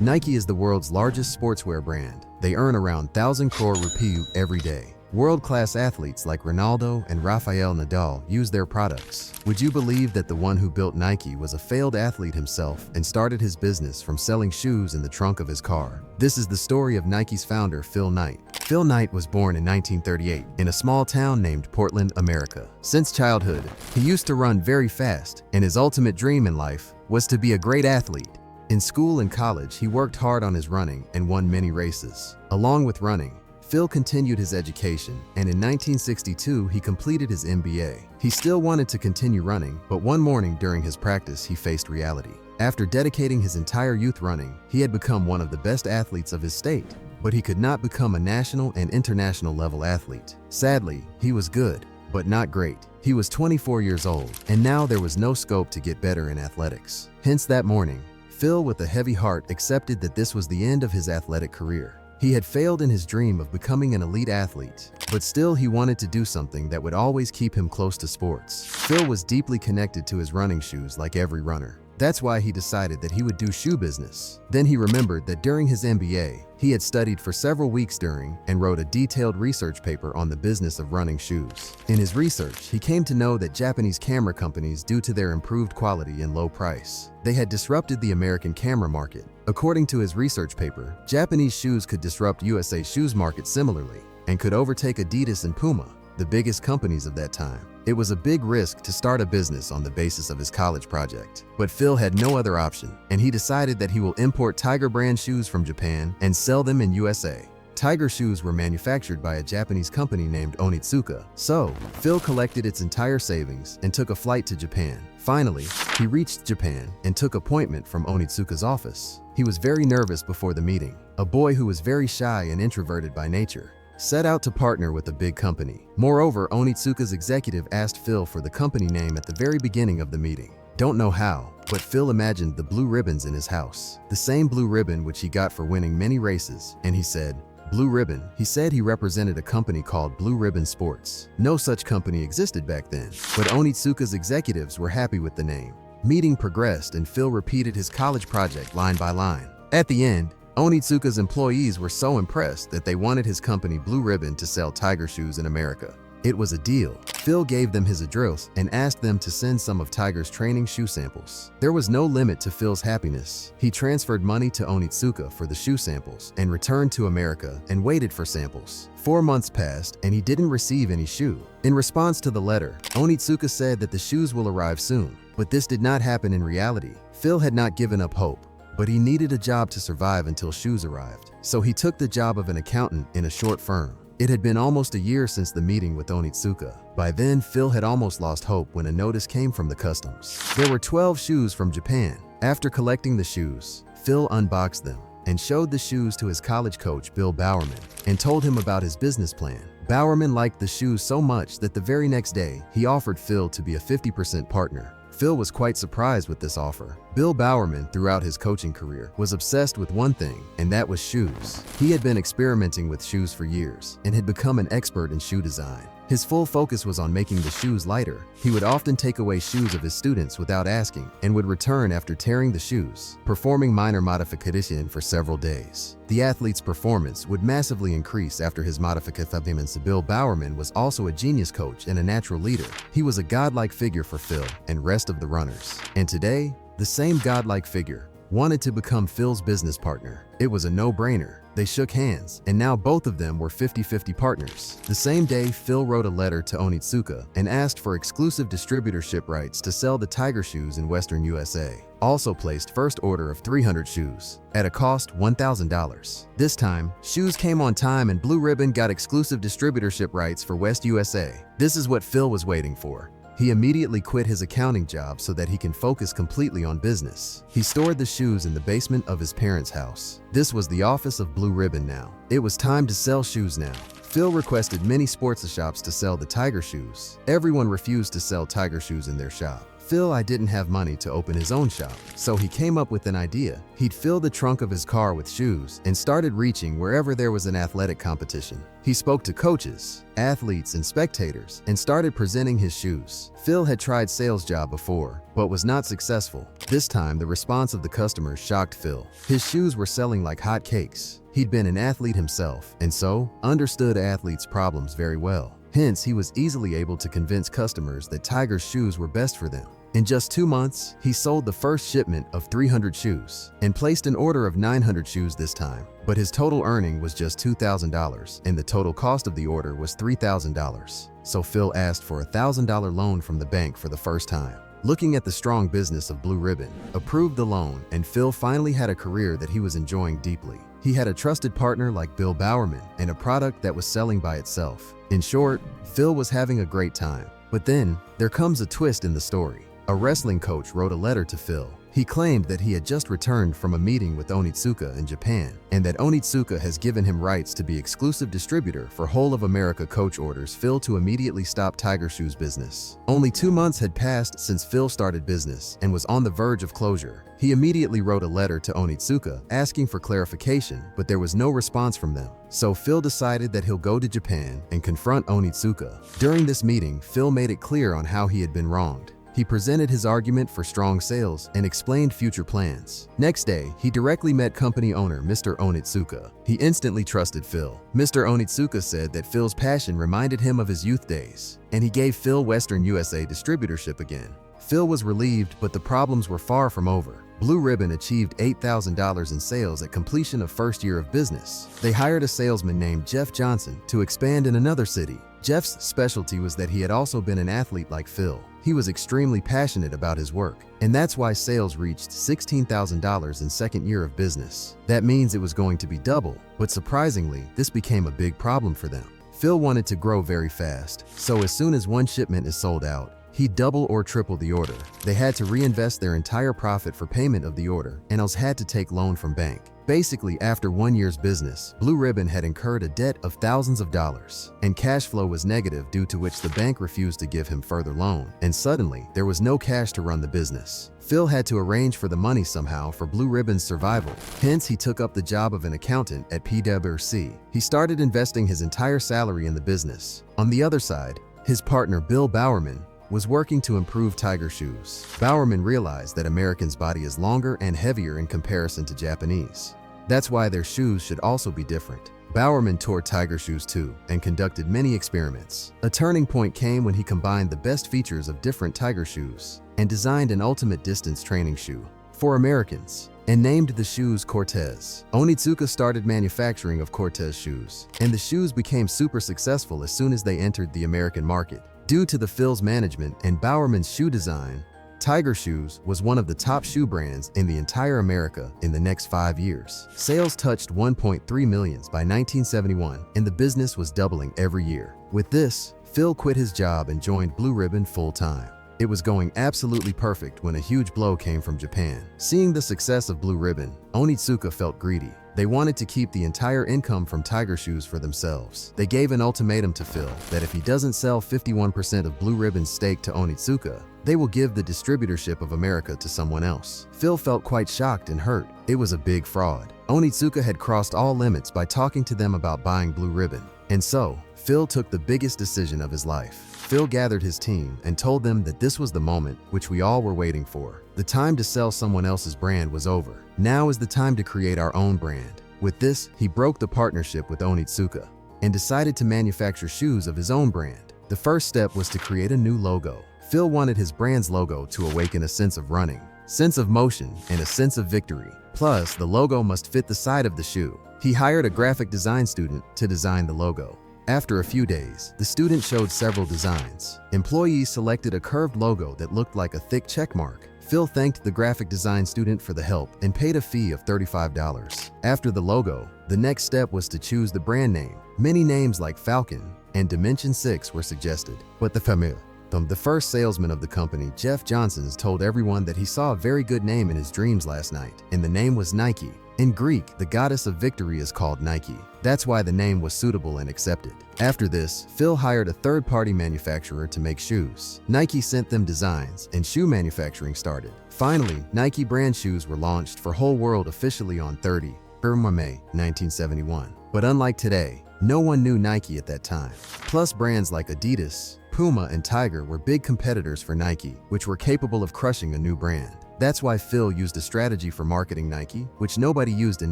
Nike is the world's largest sportswear brand. They earn around 1,000 crore rupee every day. World-class athletes like Ronaldo and Rafael Nadal use their products. Would you believe that the one who built Nike was a failed athlete himself and started his business from selling shoes in the trunk of his car? This is the story of Nike's founder, Phil Knight. Phil Knight was born in 1938 in a small town named Portland, America. Since childhood, he used to run very fast, and his ultimate dream in life was to be a great athlete. In school and college, he worked hard on his running and won many races. Along with running, Phil continued his education, and in 1962 he completed his MBA. He still wanted to continue running, but one morning during his practice he faced reality. After dedicating his entire youth running, he had become one of the best athletes of his state, but he could not become a national and international level athlete. Sadly, he was good, but not great. He was 24 years old, and now there was no scope to get better in athletics. Hence that morning, Phil, with a heavy heart, accepted that this was the end of his athletic career. He had failed in his dream of becoming an elite athlete, but still he wanted to do something that would always keep him close to sports. Phil was deeply connected to his running shoes like every runner. That's why he decided that he would do shoe business. Then he remembered that during his MBA, he had studied for several weeks during and wrote a detailed research paper on the business of running shoes. In his research, he came to know that Japanese camera companies, due to their improved quality and low price, they had disrupted the American camera market. According to his research paper, Japanese shoes could disrupt USA shoes market similarly and could overtake Adidas and Puma, the biggest companies of that time. It was a big risk to start a business on the basis of his college project, but Phil had no other option, and he decided that he will import Tiger brand shoes from Japan and sell them in USA. Tiger shoes were manufactured by a Japanese company named Onitsuka, so Phil collected its entire savings and took a flight to Japan. Finally, he reached Japan and took appointment from Onitsuka's office. He was very nervous before the meeting. A boy who was very shy and introverted by nature set out to partner with a big company. Moreover, Onitsuka's executive asked Phil for the company name at the very beginning of the meeting. Don't know how, but Phil imagined the blue ribbons in his house, the same blue ribbon which he got for winning many races, and he said, "Blue Ribbon." He said he represented a company called Blue Ribbon Sports. No such company existed back then, but Onitsuka's executives were happy with the name. Meeting progressed and Phil repeated his college project line by line. At the end, Onitsuka's employees were so impressed that they wanted his company Blue Ribbon to sell Tiger shoes in America. It was a deal. Phil gave them his address and asked them to send some of Tiger's training shoe samples. There was no limit to Phil's happiness. He transferred money to Onitsuka for the shoe samples and returned to America and waited for samples. 4 months passed and he didn't receive any shoe. In response to the letter, Onitsuka said that the shoes will arrive soon, but this did not happen in reality. Phil had not given up hope, but he needed a job to survive until shoes arrived. So he took the job of an accountant in a short firm. It had been almost a year since the meeting with Onitsuka. By then, Phil had almost lost hope when a notice came from the customs. There were 12 shoes from Japan. After collecting the shoes, Phil unboxed them and showed the shoes to his college coach, Bill Bowerman, and told him about his business plan. Bowerman liked the shoes so much that the very next day, he offered Phil to be a 50% partner. Phil was quite surprised with this offer. Bill Bowerman, throughout his coaching career, was obsessed with one thing, and that was shoes. He had been experimenting with shoes for years and had become an expert in shoe design. His full focus was on making the shoes lighter. He would often take away shoes of his students without asking and would return after tearing the shoes, performing minor modifications for several days. The athlete's performance would massively increase after his modifications. Bill Bowerman was also a genius coach and a natural leader. He was a godlike figure for Phil and rest of the runners. And today, the same godlike figure wanted to become Phil's business partner. It was a no-brainer. They shook hands, and now both of them were 50-50 partners. The same day, Phil wrote a letter to Onitsuka and asked for exclusive distributorship rights to sell the Tiger shoes in Western USA. Also placed first order of 300 shoes at a cost $1,000. This time, shoes came on time and Blue Ribbon got exclusive distributorship rights for West USA. This is what Phil was waiting for. He immediately quit his accounting job so that he can focus completely on business. He stored the shoes in the basement of his parents' house. This was the office of Blue Ribbon now. It was time to sell shoes now. Phil requested many sports shops to sell the Tiger shoes. Everyone refused to sell Tiger shoes in their shop. I didn't have money to open his own shop, so he came up with an idea. He'd fill the trunk of his car with shoes and started reaching wherever there was an athletic competition. He spoke to coaches, athletes, and spectators and started presenting his shoes. Phil had tried sales job before, but was not successful. This time, the response of the customers shocked Phil. His shoes were selling like hotcakes. He'd been an athlete himself, and so understood athletes' problems very well. Hence, he was easily able to convince customers that Tiger's shoes were best for them. In just 2 months, he sold the first shipment of 300 shoes and placed an order of 900 shoes this time. But his total earning was just $2,000 and the total cost of the order was $3,000. So Phil asked for a $1,000 loan from the bank for the first time. Looking at the strong business of Blue Ribbon, approved the loan, and Phil finally had a career that he was enjoying deeply. He had a trusted partner like Bill Bowerman and a product that was selling by itself. In short, Phil was having a great time. But then, there comes a twist in the story. A wrestling coach wrote a letter to Phil. He claimed that he had just returned from a meeting with Onitsuka in Japan, and that Onitsuka has given him rights to be exclusive distributor for whole of America. Coach orders Phil to immediately stop Tiger Shoes business. Only 2 months had passed since Phil started business and was on the verge of closure. He immediately wrote a letter to Onitsuka asking for clarification, but there was no response from them. So Phil decided that he'll go to Japan and confront Onitsuka. During this meeting, Phil made it clear on how he had been wronged. He presented his argument for strong sales and explained future plans. Next day, he directly met company owner Mr. Onitsuka. He instantly trusted Phil. Mr. Onitsuka said that Phil's passion reminded him of his youth days, and he gave Phil Western USA distributorship again. Phil was relieved, but the problems were far from over. Blue Ribbon achieved $8,000 in sales at completion of first year of business. They hired a salesman named Jeff Johnson to expand in another city. Jeff's specialty was that he had also been an athlete like Phil. He was extremely passionate about his work, and that's why sales reached $16,000 in second year of business. That means it was going to be double, but surprisingly, this became a big problem for them. Phil wanted to grow very fast, so as soon as one shipment is sold out, he'd double or triple the order. They had to reinvest their entire profit for payment of the order, and else had to take loan from bank. Basically, after 1 year's business, Blue Ribbon had incurred a debt of thousands of dollars, and cash flow was negative, due to which the bank refused to give him further loan, and suddenly, there was no cash to run the business. Phil had to arrange for the money somehow for Blue Ribbon's survival. Hence, he took up the job of an accountant at PwC. He started investing his entire salary in the business. On the other side, his partner Bill Bowerman was working to improve Tiger shoes. Bowerman realized that Americans' body is longer and heavier in comparison to Japanese. That's why their shoes should also be different. Bowerman tore Tiger shoes too and conducted many experiments. A turning point came when he combined the best features of different Tiger shoes and designed an ultimate distance training shoe for Americans and named the shoes Cortez. Onitsuka started manufacturing of Cortez shoes, and the shoes became super successful as soon as they entered the American market. Due to the Phil's management and Bowerman's shoe design, Tiger Shoes was one of the top shoe brands in the entire America in the next 5 years. Sales touched 1.3 million by 1971, and the business was doubling every year. With this, Phil quit his job and joined Blue Ribbon full-time. It was going absolutely perfect when a huge blow came from Japan. Seeing the success of Blue Ribbon, Onitsuka felt greedy. They wanted to keep the entire income from Tiger Shoes for themselves. They gave an ultimatum to Phil that if he doesn't sell 51% of Blue Ribbon's stake to Onitsuka, they will give the distributorship of America to someone else. Phil felt quite shocked and hurt. It was a big fraud. Onitsuka had crossed all limits by talking to them about buying Blue Ribbon. And so, Phil took the biggest decision of his life. Phil gathered his team and told them that this was the moment which we all were waiting for. The time to sell someone else's brand was over. Now is the time to create our own brand. With this, he broke the partnership with Onitsuka and decided to manufacture shoes of his own brand. The first step was to create a new logo. Phil wanted his brand's logo to awaken a sense of running, sense of motion, and a sense of victory. Plus, the logo must fit the side of the shoe. He hired a graphic design student to design the logo. After a few days, the student showed several designs. Employees selected a curved logo that looked like a thick check mark. Phil thanked the graphic design student for the help and paid a fee of $35. After the logo, the next step was to choose the brand name. Many names like Falcon and Dimension 6 were suggested, but the first salesman of the company, Jeff Johnson, told everyone that he saw a very good name in his dreams last night, and the name was Nike. In Greek, the goddess of victory is called Nike. That's why the name was suitable and accepted. After this, Phil hired a third-party manufacturer to make shoes. Nike sent them designs, and shoe manufacturing started. Finally, Nike brand shoes were launched for whole world officially on 30 May 1971. But unlike today, no one knew Nike at that time. Plus, brands like Adidas, Puma, and Tiger were big competitors for Nike, which were capable of crushing a new brand. That's why Phil used a strategy for marketing Nike, which nobody used in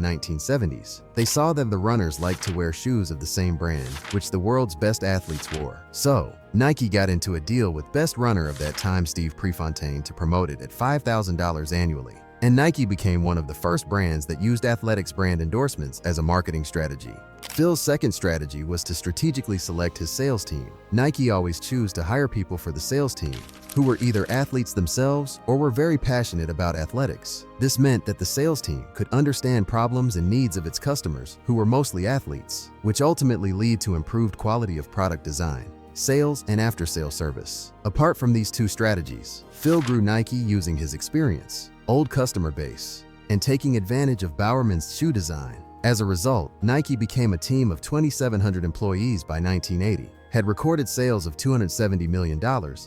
1970s. They saw that the runners liked to wear shoes of the same brand, which the world's best athletes wore. So, Nike got into a deal with best runner of that time, Steve Prefontaine, to promote it at $5,000 annually. And Nike became one of the first brands that used athletics brand endorsements as a marketing strategy. Phil's second strategy was to strategically select his sales team. Nike always chose to hire people for the sales team who were either athletes themselves or were very passionate about athletics. This meant that the sales team could understand problems and needs of its customers, who were mostly athletes, which ultimately lead to improved quality of product design, sales, and after-sales service. Apart from these two strategies, Phil grew Nike using his experience, old customer base, and taking advantage of Bowerman's shoe design. As a result, Nike became a team of 2,700 employees by 1980, had recorded sales of $270 million,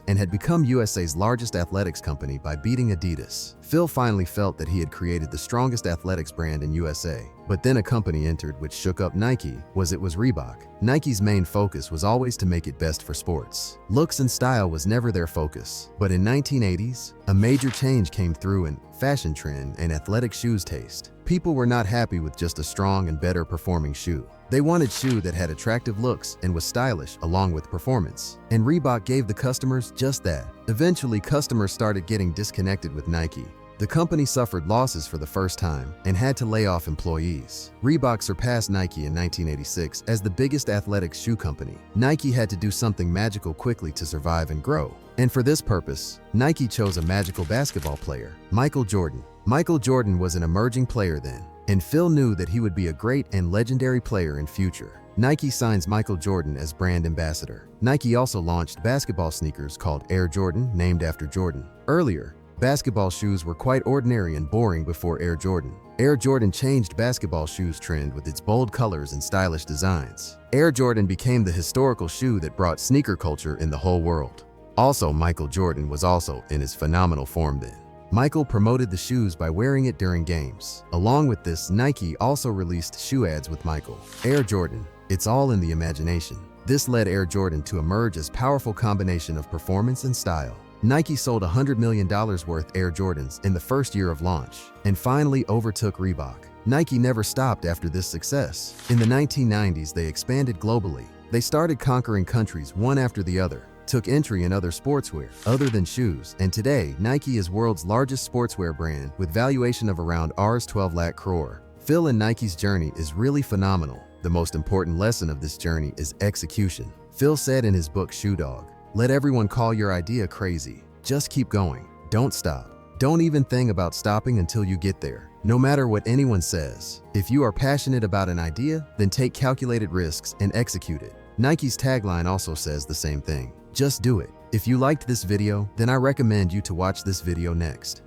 and had become USA's largest athletics company by beating Adidas. Phil finally felt that he had created the strongest athletics brand in USA. But then a company entered which shook up Nike. It was Reebok. Nike's main focus was always to make it best for sports. Looks and style was never their focus. But in 1980s, a major change came through in fashion trend and athletic shoes taste. People were not happy with just a strong and better performing shoe. They wanted shoe that had attractive looks and was stylish along with performance. And Reebok gave the customers just that. Eventually, customers started getting disconnected with Nike. The company suffered losses for the first time and had to lay off employees. Reebok surpassed Nike in 1986 as the biggest athletics shoe company. Nike had to do something magical quickly to survive and grow. And for this purpose, Nike chose a magical basketball player, Michael Jordan. Michael Jordan was an emerging player then, and Phil knew that he would be a great and legendary player in future. Nike signs Michael Jordan as brand ambassador. Nike also launched basketball sneakers called Air Jordan, named after Jordan. Earlier, basketball shoes were quite ordinary and boring before Air Jordan. Air Jordan changed basketball shoes trend with its bold colors and stylish designs. Air Jordan became the historical shoe that brought sneaker culture in the whole world. Also, Michael Jordan was also in his phenomenal form then. Michael promoted the shoes by wearing it during games. Along with this, Nike also released shoe ads with Michael. Air Jordan, it's all in the imagination. This led Air Jordan to emerge as a powerful combination of performance and style. Nike sold $100 million worth Air Jordans in the first year of launch, and finally overtook Reebok. Nike never stopped after this success. In the 1990s, they expanded globally. They started conquering countries one after the other, took entry in other sportswear other than shoes, and today, Nike is world's largest sportswear brand with valuation of around Rs 12 lakh crore. Phil and Nike's journey is really phenomenal. The most important lesson of this journey is execution. Phil said in his book Shoe Dog, "Let everyone call your idea crazy. Just keep going. Don't stop. Don't even think about stopping until you get there. No matter what anyone says. If you are passionate about an idea, then take calculated risks and execute it." Nike's tagline also says the same thing. Just do it. If you liked this video, then I recommend you to watch this video next.